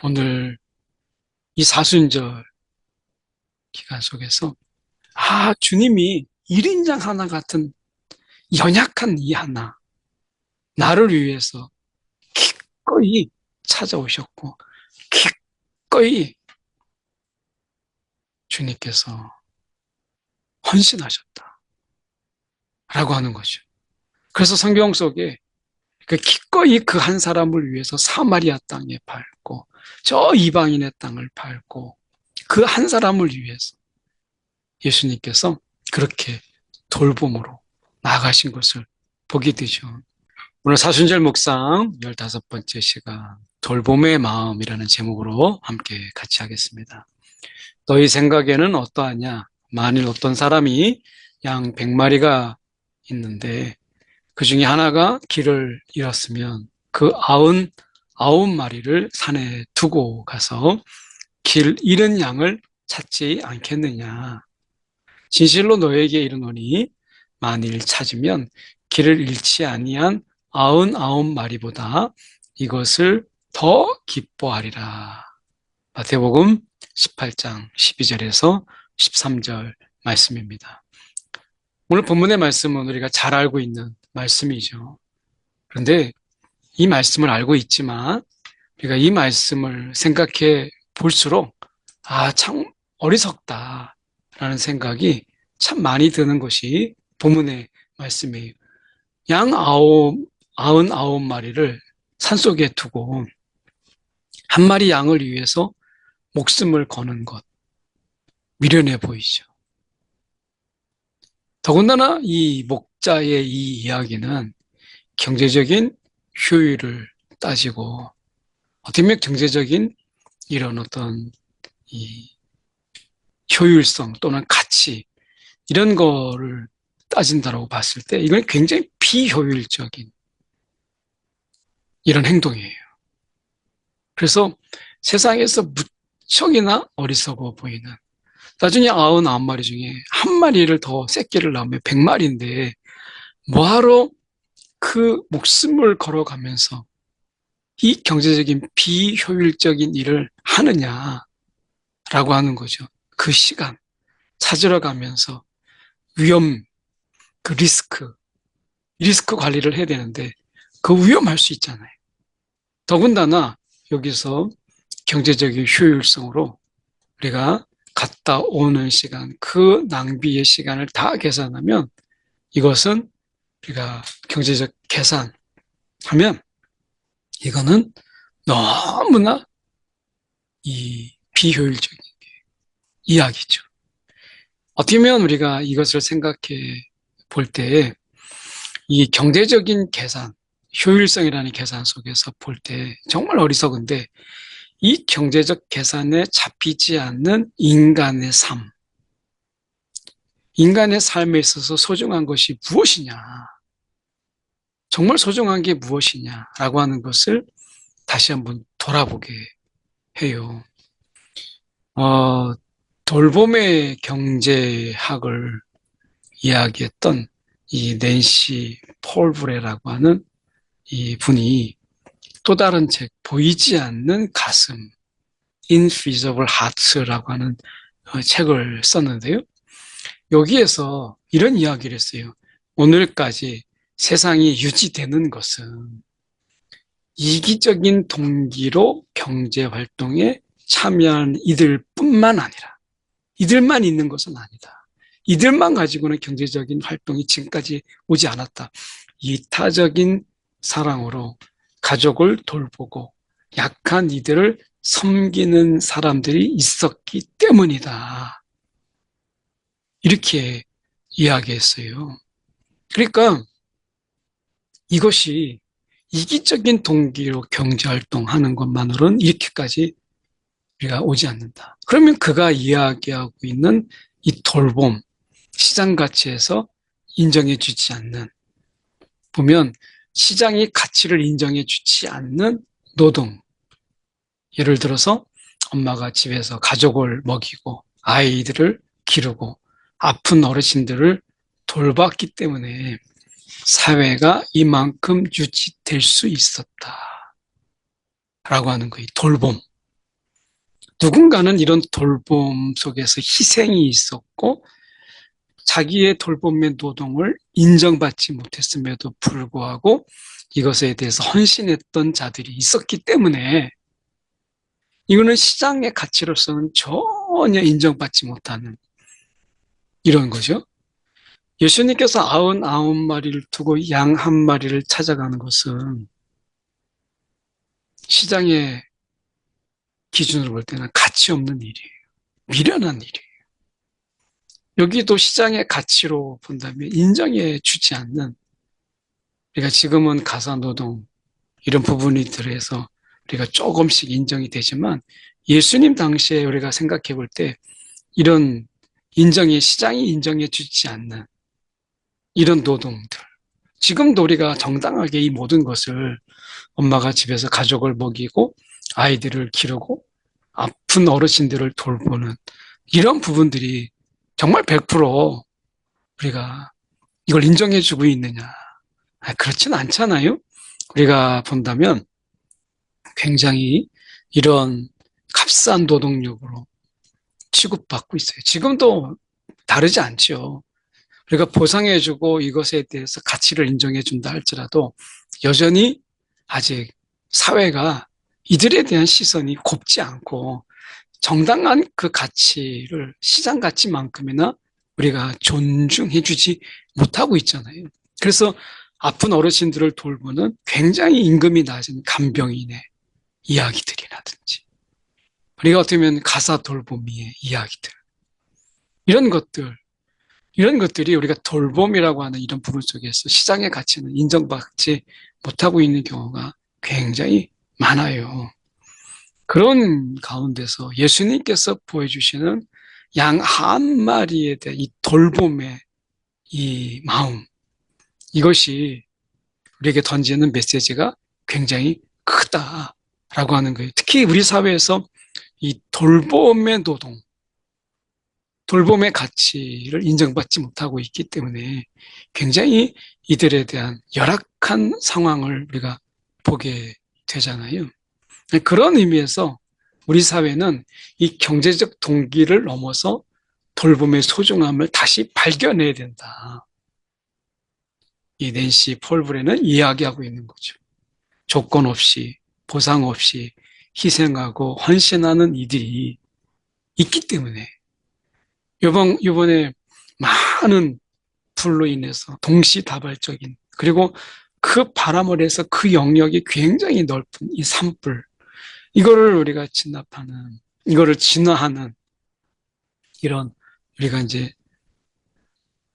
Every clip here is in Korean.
오늘 이 사순절 기간 속에서 주님이 1인장 하나 같은 연약한 이 하나 나를 위해서 기꺼이 찾아오셨고 기꺼이 주님께서 헌신하셨다라고 하는 거죠. 그래서 성경 속에 그 기꺼이 그 한 사람을 위해서 사마리아 땅에 밟고 저 이방인의 땅을 밟고 그 한 사람을 위해서 예수님께서 그렇게 돌봄으로 나아가신 것을 보게 되죠. 오늘 사순절 묵상 15번째 시간 돌봄의 마음이라는 제목으로 함께 같이 하겠습니다. 너희 생각에는 어떠하냐? 만일 어떤 사람이 양 100마리가 있는데 그 중에 하나가 길을 잃었으면 그 99마리를 산에 두고 가서 길 잃은 양을 찾지 않겠느냐? 진실로 너에게 이르노니 만일 찾으면 길을 잃지 아니한 99마리보다 이것을 더 기뻐하리라. 마태복음 18장 12절에서 13절 말씀입니다. 오늘 본문의 말씀은 우리가 잘 알고 있는 말씀이죠. 그런데 이 말씀을 알고 있지만 우리가 이 말씀을 생각해 볼수록 참 어리석다라는 생각이 참 많이 드는 것이 본문의 말씀이에요. 양 99마리를 산속에 두고 한 마리 양을 위해서 목숨을 거는 것, 미련해 보이죠. 더군다나 이 목자의 이 이야기는 경제적인 효율을 따지고 어떻게 보면 경제적인 이런 어떤 이 효율성 또는 가치 이런 거를 따진다라고 봤을 때 이건 굉장히 비효율적인 이런 행동이에요. 그래서 세상에서 무척이나 어리석어 보이는 나중에 99마리 중에 한 마리를 더 새끼를 낳으면 100마리인데 뭐하러 그 목숨을 걸어가면서 이 경제적인 비효율적인 일을 하느냐라고 하는 거죠. 그 시간 찾으러 가면서 위험, 그 리스크 관리를 해야 되는데 그 위험할 수 있잖아요. 더군다나 여기서 경제적인 효율성으로 우리가 갔다 오는 시간, 그 낭비의 시간을 다 계산하면 이것은 우리가 경제적 계산하면 이거는 너무나 이 비효율적인 이야기죠. 어떻게 보면 우리가 이것을 생각해 볼 때 이 경제적인 계산, 효율성이라는 계산 속에서 볼 때 정말 어리석은데 이 경제적 계산에 잡히지 않는 인간의 삶, 인간의 삶에 있어서 소중한 것이 무엇이냐, 정말 소중한 게 무엇이냐라고 하는 것을 다시 한번 돌아보게 해요. 돌봄의 경제학을 이야기했던 이 낸시 폴브레라고 하는 이 분이 또 다른 책, 보이지 않는 가슴, Invisible Heart라고 하는 책을 썼는데요. 여기에서 이런 이야기를 했어요. 오늘까지 세상이 유지되는 것은 이기적인 동기로 경제활동에 참여하는 이들뿐만 아니라 이들만 있는 것은 아니다. 이들만 가지고는 경제적인 활동이 지금까지 오지 않았다. 이타적인 사랑으로 가족을 돌보고 약한 이들을 섬기는 사람들이 있었기 때문이다. 이렇게 이야기했어요. 그러니까 이것이 이기적인 동기로 경제활동하는 것만으로는 이렇게까지 우리가 오지 않는다. 그러면 그가 이야기하고 있는 이 돌봄, 시장 가치에서 인정해 주지 않는, 보면 시장이 가치를 인정해 주지 않는 노동. 예를 들어서 엄마가 집에서 가족을 먹이고 아이들을 기르고 아픈 어르신들을 돌봤기 때문에 사회가 이만큼 유지될 수 있었다. 라고 하는 거예요. 돌봄. 누군가는 이런 돌봄 속에서 희생이 있었고 자기의 돌봄의 노동을 인정받지 못했음에도 불구하고 이것에 대해서 헌신했던 자들이 있었기 때문에 이거는 시장의 가치로서는 전혀 인정받지 못하는 이런 거죠. 예수님께서 99마리를 두고 양 한 마리를 찾아가는 것은 시장의 기준으로 볼 때는 가치 없는 일이에요. 미련한 일이에요. 여기도 시장의 가치로 본다면 인정해 주지 않는, 우리가 지금은 가사노동 이런 부분이 들어서 우리가 조금씩 인정이 되지만 예수님 당시에 우리가 생각해 볼 때 이런 시장이 인정해 주지 않는 이런 노동들, 지금도 우리가 정당하게 이 모든 것을 엄마가 집에서 가족을 먹이고 아이들을 기르고 아픈 어르신들을 돌보는 이런 부분들이 정말 100% 우리가 이걸 인정해주고 있느냐? 그렇진 않잖아요. 우리가 본다면 굉장히 이런 값싼 노동력으로 취급받고 있어요. 지금도 다르지 않죠. 우리가 보상해주고 이것에 대해서 가치를 인정해준다 할지라도 여전히 아직 사회가 이들에 대한 시선이 곱지 않고 정당한 그 가치를 시장 가치만큼이나 우리가 존중해주지 못하고 있잖아요. 그래서 아픈 어르신들을 돌보는 굉장히 임금이 낮은 간병인의 이야기들이라든지 우리가 어떻게 보면 가사 돌보미의 이야기들 이런 것들이 우리가 돌봄이라고 하는 이런 부분 속에서 시장의 가치는 인정받지 못하고 있는 경우가 굉장히 많아요. 그런 가운데서 예수님께서 보여주시는 양 한 마리에 대한 이 돌봄의 이 마음, 이것이 우리에게 던지는 메시지가 굉장히 크다라고 하는 거예요. 특히 우리 사회에서 이 돌봄의 노동, 돌봄의 가치를 인정받지 못하고 있기 때문에 굉장히 이들에 대한 열악한 상황을 우리가 보게 되잖아요. 그런 의미에서 우리 사회는 이 경제적 동기를 넘어서 돌봄의 소중함을 다시 발견해야 된다. 이 낸시 폴브레는 이야기하고 있는 거죠. 조건 없이, 보상 없이 희생하고 헌신하는 이들이 있기 때문에 이번에 많은 불로 인해서 동시다발적인, 그리고 그 바람을 해서 그 영역이 굉장히 넓은 이 산불, 이거를 우리가 진압하는, 이거를 진화하는 이런 우리가 이제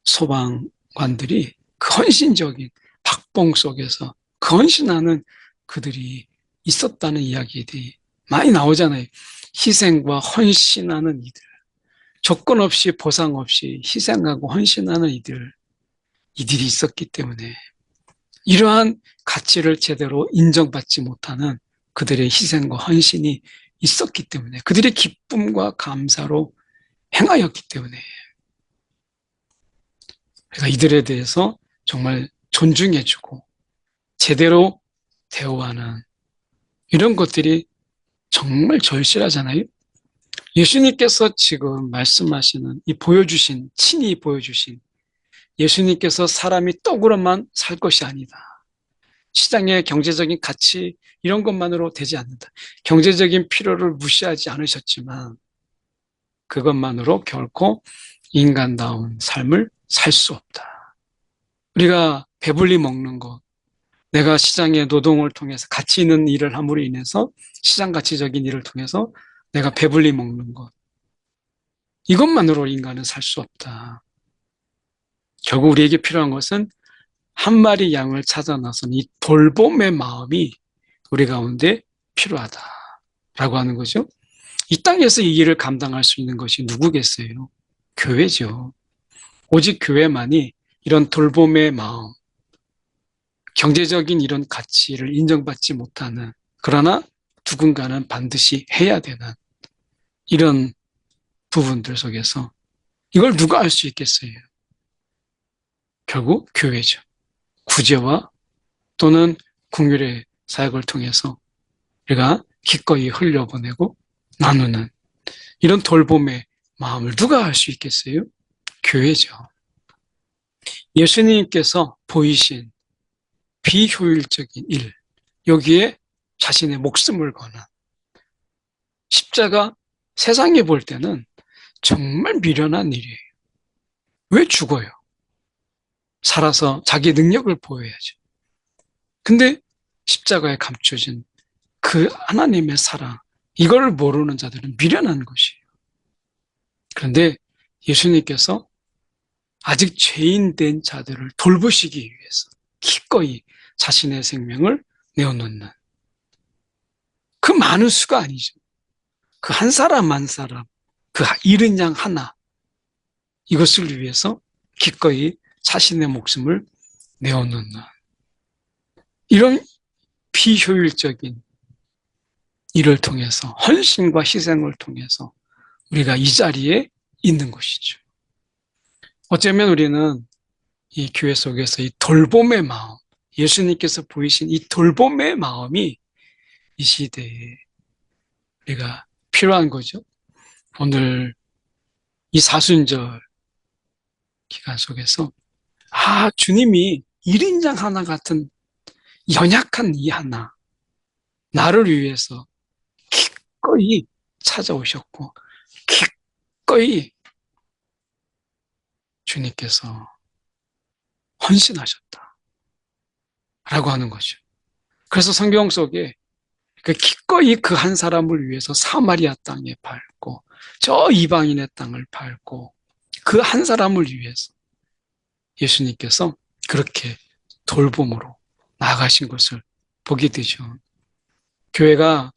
소방관들이 그 헌신적인 박봉 속에서 그 헌신하는 그들이 있었다는 이야기들이 많이 나오잖아요. 희생과 헌신하는 이들, 조건 없이 보상 없이 희생하고 헌신하는 이들이 있었기 때문에 이러한 가치를 제대로 인정받지 못하는 그들의 희생과 헌신이 있었기 때문에, 그들의 기쁨과 감사로 행하였기 때문에 우리가 이들에 대해서 정말 존중해주고 제대로 대우하는 이런 것들이 정말 절실하잖아요. 예수님께서 지금 말씀하시는 친히 보여주신 예수님께서 사람이 떡으로만 살 것이 아니다. 시장의 경제적인 가치 이런 것만으로 되지 않는다. 경제적인 필요를 무시하지 않으셨지만 그것만으로 결코 인간다운 삶을 살 수 없다. 우리가 배불리 먹는 것, 내가 시장의 노동을 통해서 가치 있는 일을 함으로 인해서 시장 가치적인 일을 통해서 내가 배불리 먹는 것, 이것만으로 인간은 살 수 없다. 결국 우리에게 필요한 것은 한 마리 양을 찾아 나선 이 돌봄의 마음이 우리 가운데 필요하다라고 하는 거죠. 이 땅에서 이 일을 감당할 수 있는 것이 누구겠어요? 교회죠. 오직 교회만이 이런 돌봄의 마음, 경제적인 이런 가치를 인정받지 못하는, 그러나 누군가는 반드시 해야 되는 이런 부분들 속에서 이걸 누가 할 수 있겠어요? 결국 교회죠. 구제와 또는 긍휼의 사역을 통해서 우리가 기꺼이 흘려보내고 나누는 이런 돌봄의 마음을 누가 할 수 있겠어요? 교회죠. 예수님께서 보이신 비효율적인 일, 여기에 자신의 목숨을 거는 십자가, 세상에 볼 때는 정말 미련한 일이에요. 왜 죽어요? 살아서 자기 능력을 보여야죠. 근데 십자가에 감춰진 그 하나님의 사랑, 이걸 모르는 자들은 미련한 것이에요. 그런데 예수님께서 아직 죄인 된 자들을 돌보시기 위해서 기꺼이 자신의 생명을 내어놓는, 그 많은 수가 아니죠. 그 한 사람 한 사람, 그 잃은 양 하나, 이것을 위해서 기꺼이 자신의 목숨을 내어놓는 이런 비효율적인 일을 통해서, 헌신과 희생을 통해서 우리가 이 자리에 있는 것이죠. 어쩌면 우리는 이 교회 속에서 이 돌봄의 마음, 예수님께서 보이신 이 돌봄의 마음이 이 시대에 우리가 필요한 거죠. 오늘 이 사순절 기간 속에서 주님이 1인장 하나 같은 연약한 이 하나, 나를 위해서 기꺼이 찾아오셨고 기꺼이 주님께서 헌신하셨다 라고 하는 거죠. 그래서 성경 속에 그 기꺼이 그 한 사람을 위해서 사마리아 땅에 밟고 저 이방인의 땅을 밟고 그 한 사람을 위해서 예수님께서 그렇게 돌봄으로 나아가신 것을 보게 되죠. 교회가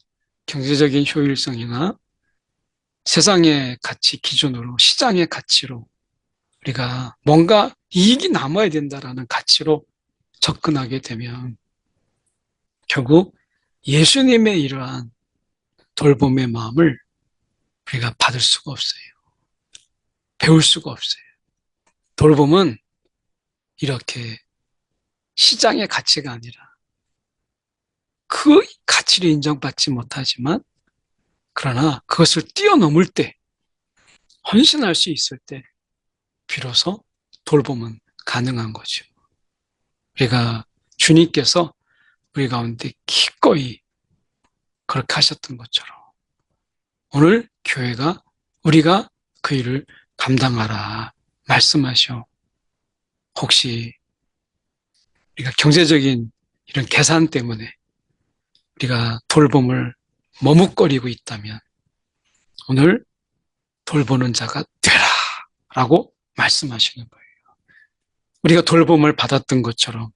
경제적인 효율성이나 세상의 가치 기준으로, 시장의 가치로 우리가 뭔가 이익이 남아야 된다라는 가치로 접근하게 되면 결국 예수님의 이러한 돌봄의 마음을 우리가 받을 수가 없어요. 배울 수가 없어요. 돌봄은 이렇게 시장의 가치가 아니라 그 가치를 인정받지 못하지만 그러나 그것을 뛰어넘을 때, 헌신할 수 있을 때 비로소 돌봄은 가능한 거죠. 우리가 주님께서 우리 가운데 기꺼이 그렇게 하셨던 것처럼 오늘 교회가 우리가 그 일을 감당하라 말씀하셔. 혹시 우리가 경제적인 이런 계산 때문에 우리가 돌봄을 머뭇거리고 있다면 오늘 돌보는 자가 되라 라고 말씀하시는 거예요. 우리가 돌봄을 받았던 것처럼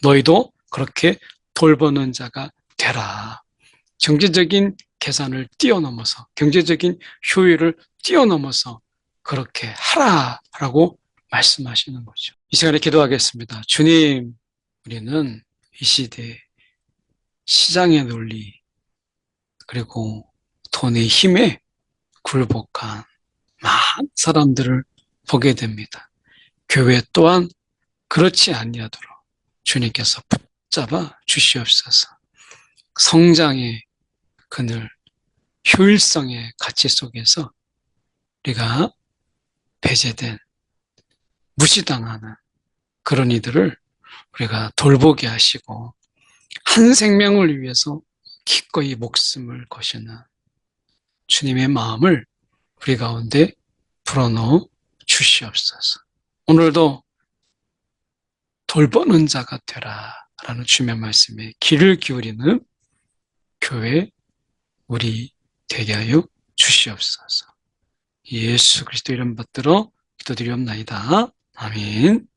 너희도 그렇게 돌보는 자가 되라. 경제적인 계산을 뛰어넘어서, 경제적인 효율을 뛰어넘어서 그렇게 하라라고 말씀하시는 거죠. 이 시간에 기도하겠습니다. 주님, 우리는 이 시대에 시장의 논리 그리고 돈의 힘에 굴복한 많은 사람들을 보게 됩니다. 교회 또한 그렇지 아니하도록 주님께서 붙잡아 주시옵소서. 성장의 그늘, 효율성의 가치 속에서 우리가 배제된, 무시당하는 그런 이들을 우리가 돌보게 하시고 한 생명을 위해서 기꺼이 목숨을 거시는 주님의 마음을 우리 가운데 불어넣어 주시옵소서. 오늘도 돌보는 자가 되라 라는 주님의 말씀에 귀를 기울이는 교회 우리 되게 하여 주시옵소서. 예수 그리스도 이름 받들어 기도드리옵나이다. 아멘.